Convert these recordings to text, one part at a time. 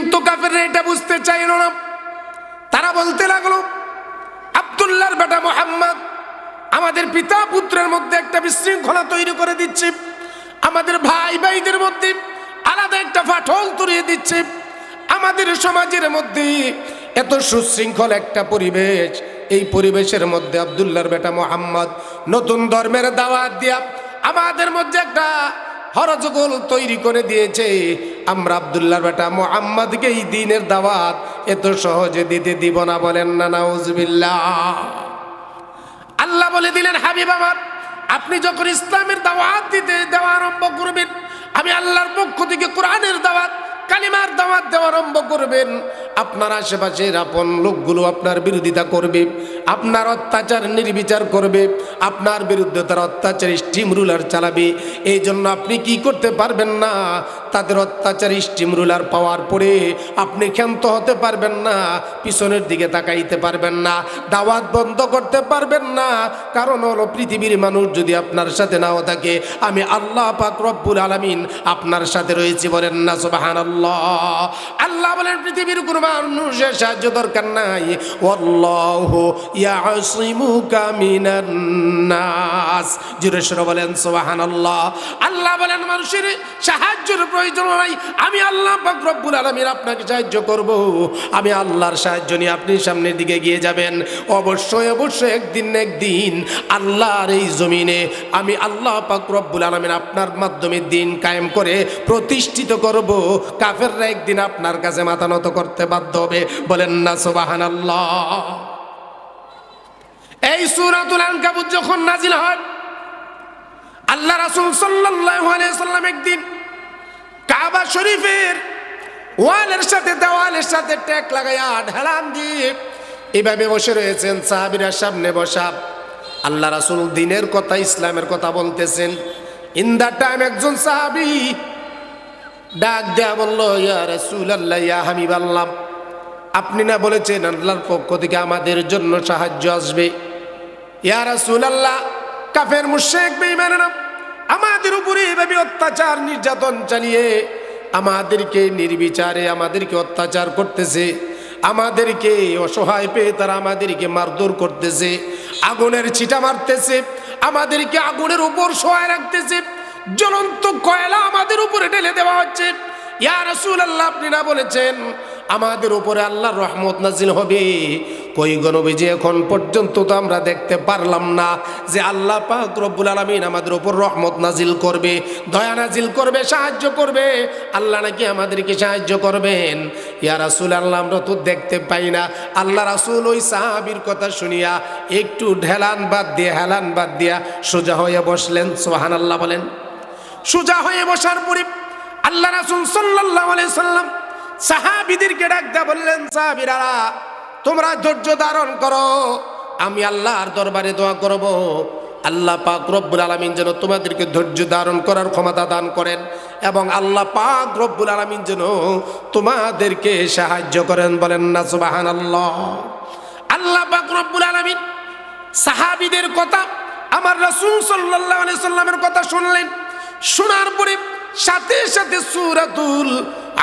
কিন্তু কাফেররা এটা বুঝতে চাইল না। তারা বলতে লাগলো, আব্দুল্লাহর বেটা মুহাম্মদ আমাদের পিতা পুত্রের মধ্যে একটা বিশৃঙ্খলা তৈরি করে দিচ্ছে, আমাদের ভাই ভাইদের মধ্যে আলাদা একটা ফাটল তৈরি দিচ্ছে, আমাদের সমাজের মধ্যে এত সুশৃঙ্খল একটা পরিবেশ, এই পরিবেশের মধ্যে আব্দুল্লাহর বেটা মুহাম্মদ নতুন ধর্মের দাওয়াত দিয়া আমাদের মধ্যে একটা হরজগোল তৈরি করে দিয়েছে। আমরা আব্দুল্লাহর বেটা মুহাম্মদকে এই দ্বীনের দাওয়াত এত সহজে দিতে দিব না। বলেন না নাউজুবিল্লাহ। আল্লাহ বলে দিলেন, হাবিব আমার, আপনি যখন ইসলামের দাওয়াত দেওয়া আরম্ভ করবেন, আমি আল্লাহর পক্ষ থেকে কোরআনের দাওয়াত, কালিমার দাওয়াত দেওয়া আরম্ভ করবেন, আপনার আশেপাশের আপন লোকগুলো আপনার বিরোধিতা করবে, আপনার অত্যাচার নির্বিচার করবে, আপনার বিরুদ্ধে তার অত্যাচার স্টিম রুলার চালাবে। এই জন্য আপনি কি করতে পারবেন না, তাদের অত্যাচার স্টিম রুলার পাওয়ার পরে আপনি ক্ষান্ত হতে পারবেন না, পিছনের দিকে তাকাইতে পারবেন না, দাওয়াত বন্ধ করতে পারবেন না। কারণ হলো, পৃথিবীর মানুষ যদি আপনার সাথে নাও থাকে, আমি আল্লাহ পাক রব্বুল আলামিন আপনার সাথে রয়েছি। বলেন না সুবহানাল্লাহ। আল্লাহ বলেন, পৃথিবীর কোনো মানুষের সাহায্য দরকার নাই। ওয়াল্লাহু ইয়াসিমুকা মিনান নাস। জোরে সরে বলেন সুবহানাল্লাহ। আল্লাহ বলেন, মানুষের সাহায্যের প্রয়োজন নাই, আমি আল্লাহ পাক রব্বুল আলামিন আপনাকে সাহায্য করব। আমি আল্লাহর সাহায্য নিয়ে আপনি সামনের দিকে গিয়ে যাবেন। অবশ্যই অবশ্যই একদিন না একদিন আল্লাহর এই জমিনে আমি আল্লাহ পাক রব্বুল আলামিন আপনার মাধ্যমে দিন কায়েম করে প্রতিষ্ঠিত করব। কাফেররা একদিন আপনার কাছে মাথা নত করতে বাধ্য হবে। বলেন না সুবহানাল্লাহ। এই সূরাতুল আনকাবুত যখন নাজিল হয়, আল্লাহ রাসূল সাল্লাল্লাহু আলাইহি সাল্লাম একদিন কাবা শরীফের ওয়ালের সাথে দেওয়ালের সাথে ট্যাক লাগাইয়া ঢালান দিয়ে এভাবে বসে রয়েছেন, সাহাবীরা সামনে বসা। আল্লাহ রাসূল দ্বীনের কথা, ইসলামের কথা বলতেছেন। ইন দা টাইম একজন সাহাবী ডাক দেয়া বলল, ইয়া রাসূলুল্লাহ, ইয়া হাবিবাল্লাহ, আপনি না বলেছেন আল্লাহর পক্ষ থেকে আমাদের জন্য সাহায্য আসবে? ইয়া রাসূলুল্লাহ, কাফের মুশরিক বেঈমানেরা আমাদের উপরে এভাবে অত্যাচার নির্যাতন চালিয়ে আমাদেরকে নির্বিচারে আমাদেরকে অত্যাচার করতেছে, আমাদেরকে অসহায় পেয়ে তারা আমাদেরকে মারধর করতেছে, আগুনের ছিটা মারতেছে, আমাদেরকে আগুনের উপর শোয়ায় রাখতেছে, জ্বলন্ত কয়লা আমাদের উপরে ঢেলে দেওয়া হচ্ছে। ইয়া রাসূলুল্লাহ, আপনি না বলেছেন আমাদের উপরে আল্লাহর রহমত নাজিল হবে? কই গো নবীজি, এখন পর্যন্ত তো আমরা দেখতে পারলাম না যে আল্লাহ পাক রব্বুল আলামিন আমাদের উপর রহমত নাজিল করবে, দয়া নাজিল করবে, সাহায্য করবে। আল্লাহ নাকি আমাদেরকে সাহায্য করবেন? ইয়া রাসূলুল্লাহ, আমরা তো দেখতে পাই না। আল্লাহ রাসূল ওই সাহাবীর কথা শুনিয়া একটু হেলান বাদ দিয়া সোজা হয়ে বসলেন। সুবহানাল্লাহ বলেন। সোজা হয়ে বসার পরে আল্লাহ রাসূল সাল্লাল্লাহু আলাইহি সাল্লাম সাহাবীদেরকে ডাক দিয়ে বললেন, সাহাবীরা, তোমরা ধৈর্য ধারণ করো, আমি আল্লাহর দরবারে দোয়া করব, আল্লাহ পাক রব্বুল আলামিন যেন তোমাদেরকে ধৈর্য ধারণ করার ক্ষমতা দান করেন এবং আল্লাহ পাক রব্বুল আলামিন যেন তোমাদেরকে সাহায্য করেন। বলেন না সুবহানাল্লাহ। আল্লাহ পাক রব্বুল আলামিন সাহাবীদের কথা, আমার রাসূল সাল্লাল্লাহু আলাইহি সাল্লামের কথা শুনলেন। শোনার পরে সাথে সাথে সূরাতুল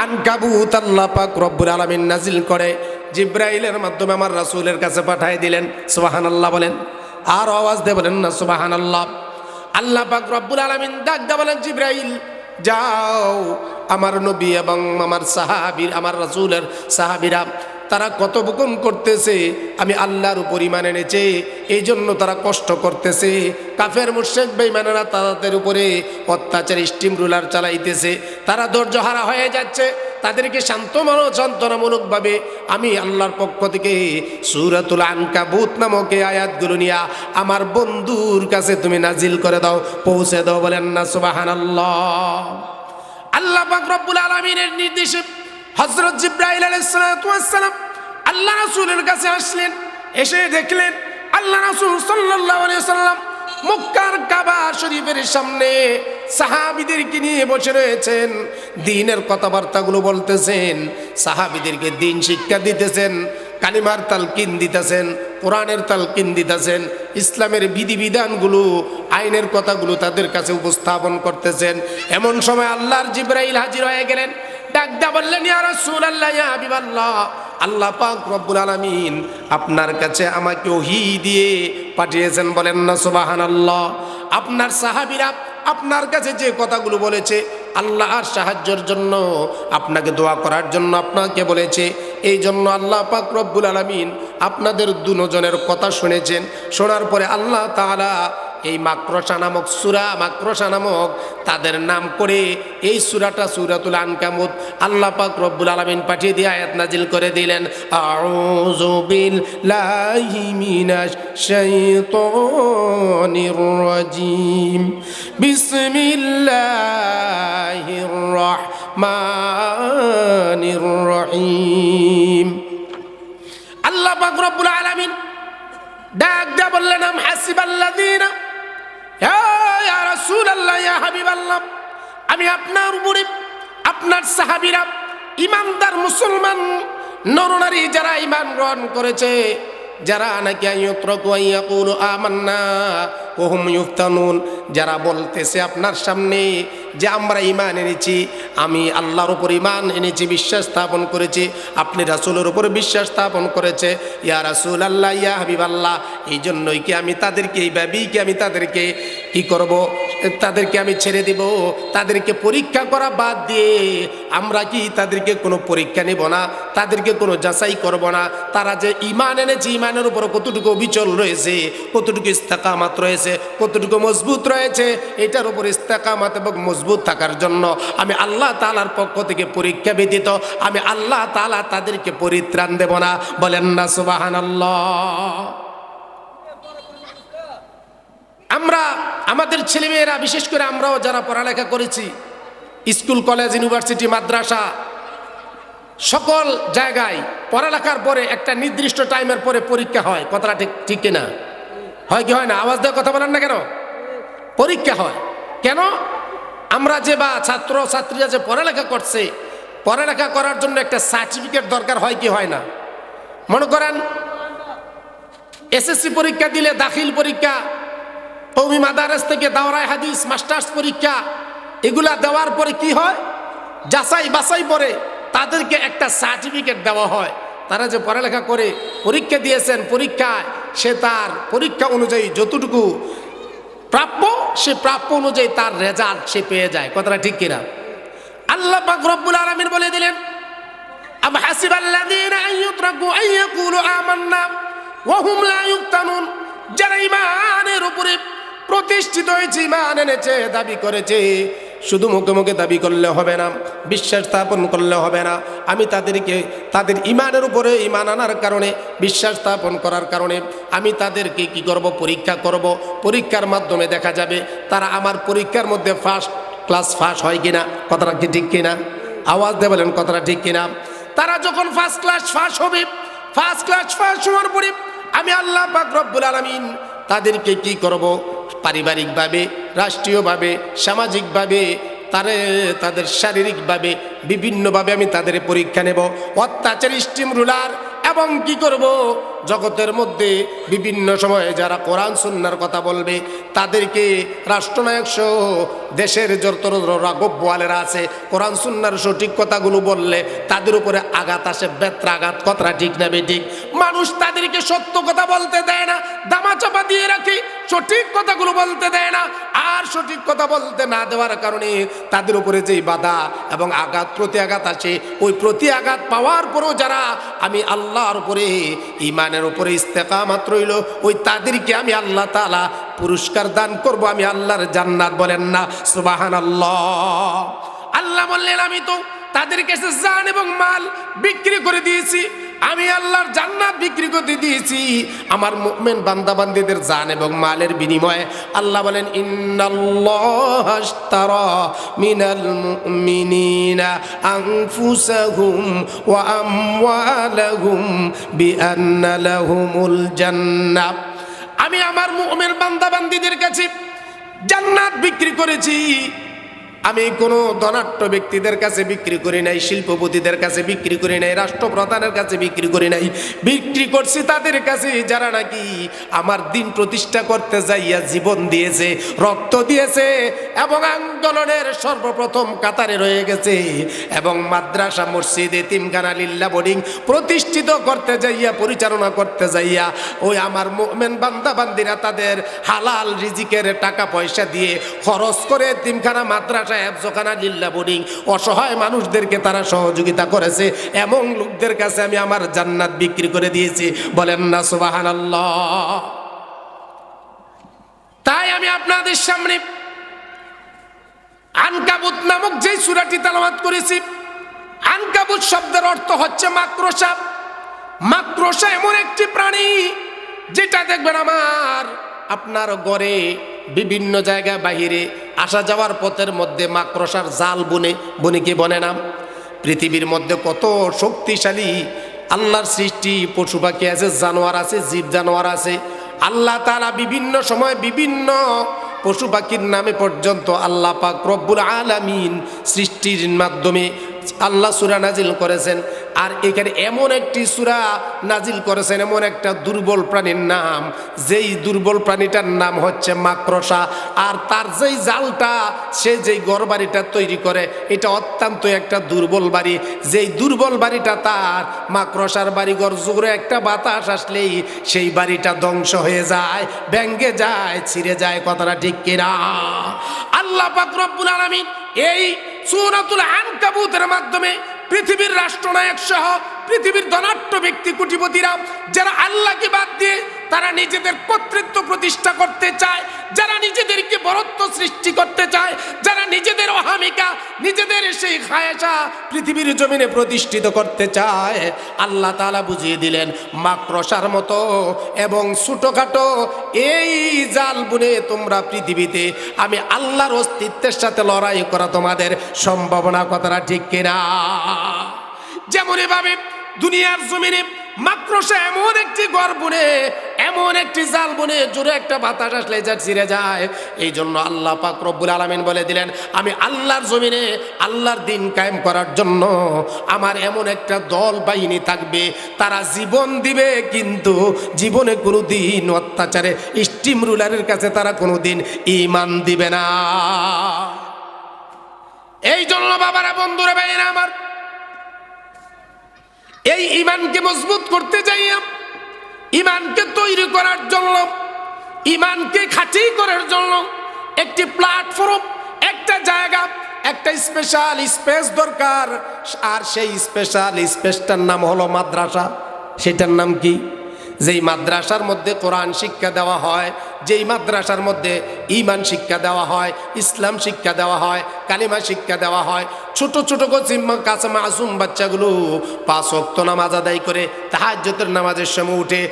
আনকাবুত আল্লাহ পাক রব্বুল আলামিন নাজিল করে জিবরাইলের মাধ্যমে আমার রাসূলের কাছে পাঠিয়ে দিলেন। সুবহানাল্লাহ বলেন। আর আওয়াজ দিয়ে বলেন না সুবহানাল্লাহ। আল্লাহ পাক রব্বুল আলামিন ডাক দিয়ে বলেন, জিবরাইল যাও, আমার নবী এবং আমার সাহাবী, আমার রাসূলের সাহাবীরা তারা কথোপকথন করতেছে, আমি আল্লাহর উপর ঈমান এনেছে, এই জন্য তারা কষ্ট করতেছে। কাফের মুশরিক বেঈমানেরা তাদের উপরে অত্যাচার স্টিম রুলার চালাইতেছে, তারা ধৈর্যহারা হয়ে যাচ্ছে। তাদেরকে সান্ত্বনামূলকভাবে আমি আল্লাহর পক্ষ থেকে সূরাতুল আনকাবুত নামক আয়াতগুলো নিয়ে আমার বন্ধুর কাছে তুমি নাজিল করে দাও, পৌঁছে দাও। বলেন না সুবহানাল্লাহ। আল্লাহ পাক রব্বুল আলামিনের নির্দেশে হযরত জিবরাইল আলাইহিস সালাতু ওয়াস সালাম আল্লাহ রাসূলের কাছে আসলেন। এসে দেখলেন আল্লাহ রাসূল সাল্লাল্লাহু আলাইহি ওয়াসাল্লাম মক্কার কাবা শরীফের সামনে সাহাবীদেরকে নিয়ে বসে রয়েছেন, দ্বীনের কথাবার্তাগুলো বলতেছেন, সাহাবীদেরকে দ্বীন শিক্ষা দিতেছেন, কালিমার তালকিন দিতেছেন, কোরআনের তালকিন দিতেছেন, ইসলামের বিধিবিধানগুলো, আইনের কথাগুলো তাদের কাছে উপস্থাপন করতেছেন। এমন সময় আল্লাহর জিবরাইল হাজির হয়ে গেলেন। ডাক দিয়া বললেন, ইয়া রাসূলুল্লাহ, ইয়া হাবিবাল্লাহ, আল্লাহ পাক রব্বুল আলামিন আপনার কাছে আমাকে ওহী দিয়ে পাঠিয়েছেন। বলেন না সুবহানাল্লাহ। আপনার সাহাবীরা আপনার কাছে যে কথাগুলো বলেছে, আল্লাহর সাহায্যের জন্য, আপনাকে দোয়া করার জন্য আপনাকে বলেছে, এই জন্য আল্লাহ পাক রব্বুল আলামিন আপনাদের দুজনের কথা শুনেছেন। শোনার পরে আল্লাহ তাআলা এই মাকড়সা নামক সূরা, মাকড়সা নামক তাদের নাম করে এই সূরাটা সূরাতুল আনকাবুত আল্লাহ পাক রব্বুল আলামিন পাঠিয়ে দিয়ে আয়াত নাজিল করে দিলেন, আউযু বিল্লাহি মিনাশ শাইতানির রাজিম, বিসমিল্লাহির রাহমানির রহিম। আল্লাহ পাক রব্বুল আলামিন ডাক দিয়া বললেন, আম হাসিবাল্লাযীনা, ইয়া রাসূলুল্লাহ, ইয়া হাবিবাল্লাহ, আমি আপনার উপরে আপনার সাহাবীরা, ঈমানদার মুসলমান নরনারী যারা ঈমান গ্রহণ করেছে, যারা নাকি আইয়ুতরাকু আইয়াকুলু আমান্না ওয়া হুম ইফতানুন, যারা বলতেছে আপনার সামনে যে আমরা ঈমান এনেছি, আমি আল্লাহর উপর ঈমান এনেছি, বিশ্বাস স্থাপন করেছি, আপনি রাসূলের উপর বিশ্বাস স্থাপন করেছে, ইয়া রাসূলুল্লাহ, ইয়া হাবিবাল্লাহ, এই জন্যই কি আমি তাদেরকে, এইভাবেই কি আমি তাদেরকে কি করব, তাদেরকে আমি ছেড়ে দেব? তাদেরকে পরীক্ষা করা বাদ দিয়ে আমরা কি তাদেরকে কোনো পরীক্ষা নেব না? তাদেরকে কোনো যাচাই করব না? তারা যে ঈমান এনেছে, ঈমানের উপর কতটুকু অবিচল রয়েছে, কতটুকু ইস্তেকামাত রয়েছে, কতটুকু মজবুত রয়েছে, এটার উপর ইস্তেকামাত এবং মজবুত থাকার জন্য আমি আল্লাহ তাআলার পক্ষ থেকে পরীক্ষা ব্যতীত আমি আল্লাহ তাআলা তাদেরকে পরিত্রাণ দেব না। বলেন না সুবহানাল্লাহ। আমরা আমাদের ছেলেমেয়েরা, বিশেষ করে আমরাও যারা পড়ালেখা করেছি, স্কুল, কলেজ, ইউনিভার্সিটি, মাদ্রাসা, সকল জায়গায় পড়ালেখার পরে একটা নির্দিষ্ট টাইমের পরে পরীক্ষা হয়। কথাটা ঠিক কিনা? হয় কি হয় না? আওয়াজ দিয়ে কথা বলেন না কেন? পরীক্ষা হয় কেন? আমরা যে বা ছাত্র ছাত্রীরা যে পড়ালেখা করছে, পড়ালেখা করার জন্য একটা সার্টিফিকেট দরকার, হয় কি হয় না? মনে করেন এসএসসি পরীক্ষা দিলে, দাখিল পরীক্ষা, কওমি মাদারেস থেকে দাওরায়ে হাদিস, মাস্টার্স পরীক্ষা, এগুলা দেওয়ার পরে কি হয়? যাচাই বাছাই পরে তাদেরকে একটা সার্টিফিকেট দেওয়া হয়। তারা যে পড়ালেখা করে পরীক্ষা দিয়েছেন, পরীক্ষায় সে তার পরীক্ষা অনুযায়ী যতটুকু প্রাপ্য, সে প্রাপ্য অনুযায়ী তার রেজাল্ট সে পেয়ে যায়। কথাটা ঠিক কিনা? আল্লাহ পাক রব্বুল আলামিন বলে দিলেন, আম হাসিবাল্লাযীনা আইয়ুতরাকু আইয়াকুলু আমান্না ওয়া হুম লা ইফতানুন, যারা ঈমানের উপরে প্রতিষ্ঠিত হয়েছে, ঈমান এনেছে, দাবি করেছে, শুধু মুখে মুখে দাবি করলে হবে না, বিশ্বাস স্থাপন করলে হবে না, আমি তাদেরকে তাদের ঈমানের উপরে ঈমান আনার কারণে, বিশ্বাস স্থাপন করার কারণে আমি তাদেরকে কি করব? পরীক্ষা করব। পরীক্ষার মাধ্যমে দেখা যাবে তারা আমার পরীক্ষার মধ্যে ফার্স্ট ক্লাস ফার্স্ট হয় কিনা। কথাটা কি ঠিক কিনা? আওয়াজ দিয়ে বলেন কথাটা ঠিক কিনা? তারা যখন ফার্স্ট ক্লাস ফার্স্ট হবে, ফার্স্ট ক্লাস ফার্স্ট হওয়ার পরে আমি আল্লাহ পাক রব্বুল আলামিন তাদেরকে কি করব? পারিবারিকভাবে, রাষ্ট্রীয়ভাবে, সামাজিকভাবে, তাদের শারীরিকভাবে, বিভিন্নভাবে আমি তাদের পরীক্ষা নেব। অত্যাচার, স্টিম রুলার এবং কি করব? জগতের মধ্যে বিভিন্ন সময়ে যারা কোরআন সুন্নাহর কথা বলবে, তাদেরকে রাষ্ট্রনায়ক সহ দেশের যত রাঘব বোয়ালেরা আছে, কোরআন সুন্নাহর সঠিক কথাগুলো বললে তাদের উপরে আঘাত আসে, বেত্রাঘাত। কথাটা ঠিক না বেঠিক? মানুষ তাদেরকে সত্য কথা বলতে দেয় না, দামাচাপা দিয়ে রাখে, সঠিক কথাগুলো বলতে দেয় না। আর সঠিক কথা বলতে না দেওয়ার কারণে তাদের উপরে যেই বাধা এবং আঘাত, প্রতি আঘাত আসে, ওই প্রতি আঘাত পাওয়ার পরেও যারা আমি আল্লাহর উপরে, ঈমানের উপরে ইস্তেকামাত রইল, ওই তাদেরকে আমি আল্লাহ তাআলা পুরস্কার দান করব, আমি আল্লাহর জান্নাত। বলেন না সুবহানাল্লাহ। আল্লাহ বললেন, আমি তো তাদের কাছে জান এবং মাল বিক্রি করে দিয়েছি, আমি আল্লাহর জান্নাত বিক্রি করে দিয়েছি আমার মুমিন বান্দা বান্দীদের জান এবং মালের বিনিময়ে। আল্লাহ বলেন, ইন্নাল্লাহা আশতারা মিনাল মুমিনিনা আনফুসাহুম ওয়া আমওয়ালাহুম বিআন্না লাহুমুল জান্নাহ। আমি আমার মুমিন বান্দা বান্দীদের কাছে জান্নাত বিক্রি করেছি, আমি কোনো ধনাঢ্য ব্যক্তিদের কাছে বিক্রি করি নাই, শিল্পপতিদের কাছে বিক্রি করি নাই, রাষ্ট্রপ্রধানের কাছে বিক্রি করি নাই। বিক্রি করছি তাদের কাছে যারা নাকি আমার দিন প্রতিষ্ঠা করতে যাইয়া জীবন দিয়েছে, রক্ত দিয়েছে এবং আন্দোলনের সর্বপ্রথম কাতারে রয়ে গেছে, এবং মাদ্রাসা, মসজিদ, এতিমখানা, লিল্লা বোর্ডিং প্রতিষ্ঠিত করতে যাইয়া, পরিচালনা করতে যাইয়া ওই আমার মুমিন বান্দা বান্দিরা তাদের হালাল রিজিকের টাকা পয়সা দিয়ে খরচ করে এতিমখানা, মাদ্রাসা, হেফজখানা, লিল্লা বোর্ডিং অসহায় মানুষদেরকে তারা সহযোগিতা করেছে। এমন লোকদের কাছে আমি আমার জান্নাত বিক্রি করে দিয়েছি। বলেন না সুবহানাল্লাহ। তাই আমি আপনাদের সামনে আনকাবুত নামক যে সূরাটি তেলাওয়াত করেছি, আনকাবুত শব্দের অর্থ হচ্ছে মাকড়সা। মাকড়সা এমন একটি প্রাণী যেটা দেখবেন আপনার ঘরে বিভিন্ন জায়গায় বাহিরে আসা যাওয়ার পথের মধ্যে মাকড়সার জাল বুনে কি বনে না। পৃথিবীর মধ্যে কত শক্তিশালী আল্লাহর সৃষ্টি পশু পাখি আছে, জানোয়ার আছে, জীব জানোয়ার আছে। আল্লাহ তাআলা বিভিন্ন সময় বিভিন্ন পশু পাখির নামে পর্যন্ত আল্লাহ পাক রব্বুল আলামিন সৃষ্টির মাধ্যমে আল্লাহ সূরা নাজিল করেছেন। আর এখানে এমন একটি সূরা নাজিল করেছেন, এমন একটা দুর্বল প্রাণীর নাম, যেই দুর্বল প্রাণীটার নাম হচ্ছে মাকড়সা। আর তার যেই জালটা, সে যেই ঘরবাড়িটা তৈরি করে, এটা অত্যন্ত একটা দুর্বল বাড়ি। যেই দুর্বল বাড়িটা তার, মাকড়সার বাড়িঘর, জোরে একটা বাতাস আসলেই সেই বাড়িটা ধ্বংস হয়ে যায়, ভেঙে যায়, ছিঁড়ে যায়। কথাটা ঠিক কিনা? আল্লাহ পাক রব্বুল আলামিন এই সূরাতুল আনকাবুতের মাধ্যমে পৃথিবীর রাষ্ট্রনায়ক সহ পৃথিবীর ধনাঢ্য ব্যক্তি, কোটিপতিরা যারা আল্লাহকে বাদ দিয়ে তারা নিজেদের কর্তৃত্ব প্রতিষ্ঠা করতে চায়, যারা নিজেদেরকে বরত্ব সৃষ্টি করতে চায়, যারা নিজেদের অহামিকা, নিজেদের সেই খায়েশা পৃথিবীর জমিনে প্রতিষ্ঠিত করতে চায়, আল্লাহ তাআলা বুঝিয়ে দিলেন মাকড়সার মতো এবং ছোটখাটো এই জাল বুনে তোমরা পৃথিবীতে আমি আল্লাহর অস্তিত্বের সাথে লড়াই করা তোমাদের সম্ভাবনা। কথাটা ঠিক কিনা? যেমন এভাবে দুনিয়ার জমিনে মাকড়সা এমন একটি ঘর বুনে, এমন একটি জাল বুনে, জোরে একটা বাতাস আসলে যা ছিঁড়ে যায়। এই জন্য আল্লাহ পাক রব্বুল আলামিন বলে দিলেন, আমি আল্লাহর জমিনে আল্লাহর দিন কায়েম করার জন্য আমার এমন একটা দল বাহিনী থাকবে, তারা জীবন দিবে, কিন্তু জীবনে কোনোদিন অত্যাচারে স্টিম রুলারের কাছে তারা কোনোদিন ঈমান দিবে না। এই জন্য বাবারা, বন্ধুরা, ভাইয়েরা আমার, এই ঈমানকে মজবুত করতে যাইয়া, ঈমানকে তৈরি করার জন্য, ঈমানকে খাঁটি করার জন্য একটি প্ল্যাটফর্ম, একটা জায়গা, একটা স্পেশাল স্পেস দরকার। আর সেই স্পেশাল স্পেসটার নাম হলো মাদ্রাসা। সেটার নাম কি? যেই মাদ্রাসার মধ্যে কোরআন শিক্ষা দেওয়া হয়, যেই মাদ্রাসার মধ্যে ঈমান শিক্ষা দেওয়া হয়, ইসলাম শিক্ষা দেওয়া হয়, কালিমা শিক্ষা দেওয়া হয়। ছোট ছোট কাছে মাসুম বাচ্চাগুলো 5 ওয়াক্ত নামাজ আদায় করে তাহাজ্জুদের নামাজের সময় উঠে,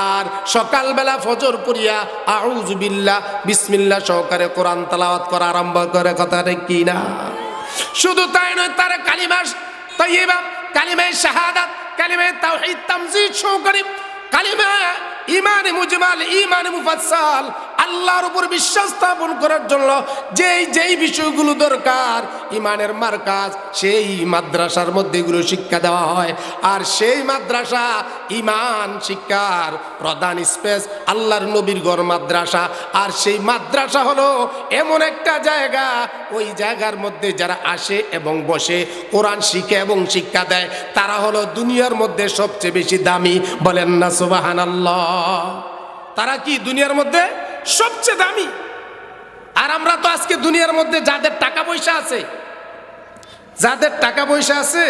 আর সকালবেলা ফজর পড়িয়া আউযু বিল্লাহ বিসমিল্লাহ সহকারে কোরআন তেলাওয়াত করা আরম্ভ করে। কথা কি না? শুধু তাই নয়, তারা কালিমা তাইয়্যিবা, কালিমা শাহাদাত, কালিমা তাওহীদ তামজিদ সহকারে, কালিমা ঈমানে মুজমাল, ঈমানে মুফাসসাল, আল্লাহর উপর বিশ্বাস স্থাপন করার জন্য যেই বিষয়গুলো দরকার, ঈমানের মারকাজ, সেই মাদ্রাসার মধ্যে এগুলো শিক্ষা দেওয়া হয়। আর সেই মাদ্রাসা ঈমান শিক্ষার প্রধান স্পেস আল্লাহর নবীর ঘর মাদ্রাসা। আর সেই মাদ্রাসা হলো এমন একটা জায়গা, ওই জায়গার মধ্যে যারা আসে এবং বসে কোরআন শিখে এবং শিক্ষা দেয়, তারা হলো দুনিয়ার মধ্যে সবচেয়ে বেশি দামি। বলেন না সুবহানাল্লাহ। তারা কি দুনিয়ার মধ্যে সবচেয়ে দামি? আর আমরা তো আজকে দুনিয়ার মধ্যে যাদের টাকা পয়সা আছে, যাদের টাকা পয়সা আছে,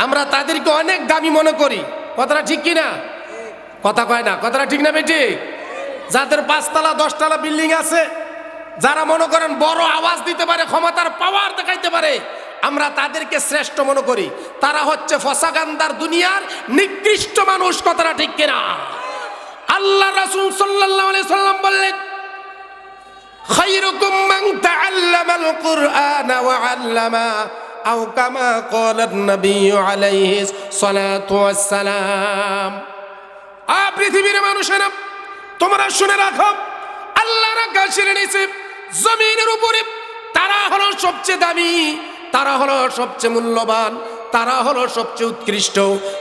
আমরা তাদেরকে অনেক দামি মনে করি। কথাটা ঠিক কিনা? কথা কয় না? কথাটা ঠিক না বেটি? যাদের 5 তলা 10 তলা বিল্ডিং আছে, যারা মনে করেন বড় আওয়াজ দিতে পারে, ক্ষমতার পাওয়ার দেখাইতে পারে, আমরা তাদেরকে শ্রেষ্ঠ মনে করি। তারা হচ্ছে ফসাগান্দার দুনিয়ার নিকৃষ্ট মানুষ। কথাটা ঠিক কিনা? আল্লাহ রাসূল সাল্লাল্লাহু আলাইহি সাল্লাম বললেন, খায়রুকুম মান তাআল্লামাল কুরআনা ওয়া আল্লামা, আও কামা ক্বালা নবী আলাইহিস সালাতু ওয়াস সালাম। পৃথিবীর মানুষেরা, তোমরা শুনে রাখো, আল্লাহর আকাশের নিচে জমিনের উপরে তারা হলো সবচেয়ে দামি, তারা হলো সবচেয়ে মূল্যবান, তারা হলো সবচেয়ে উৎকৃষ্ট,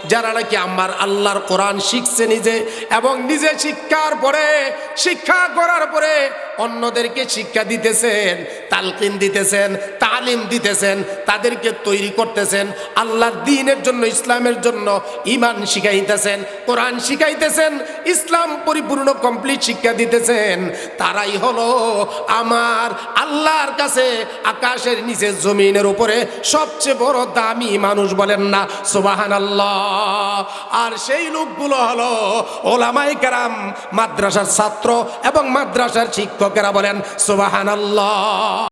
যারা নাকি আমার আল্লাহর কোরআন শিখছে নিজে এবং নিজে শিক্ষার পরে, শিক্ষা করার পরে অন্যদেরকে শিক্ষা দিতেছেন, তালকিন দিতেছেন, তালিম দিতেছেন, তাদেরকে তৈরি করতেছেন আল্লাহর দ্বীনের জন্য, ইসলামের জন্য। ঈমান শিখাইতেছেন, কোরআন শিখাইতেছেন, ইসলাম পরিপূর্ণ কমপ্লিট শিক্ষা দিতেছেন। তারাই হলো আমার আল্লাহর কাছে আকাশের নিচে জমিনের উপরে সবচেয়ে বড় দামি মানুষ। বলেন না সুবহানাল্লাহ। আর সেই লোকগুলো হলো ওলামায়ে কেরাম, মাদ্রাসার ছাত্র এবং মাদ্রাসার শিক্ষকেরা। বলেন সুবহানাল্লাহ।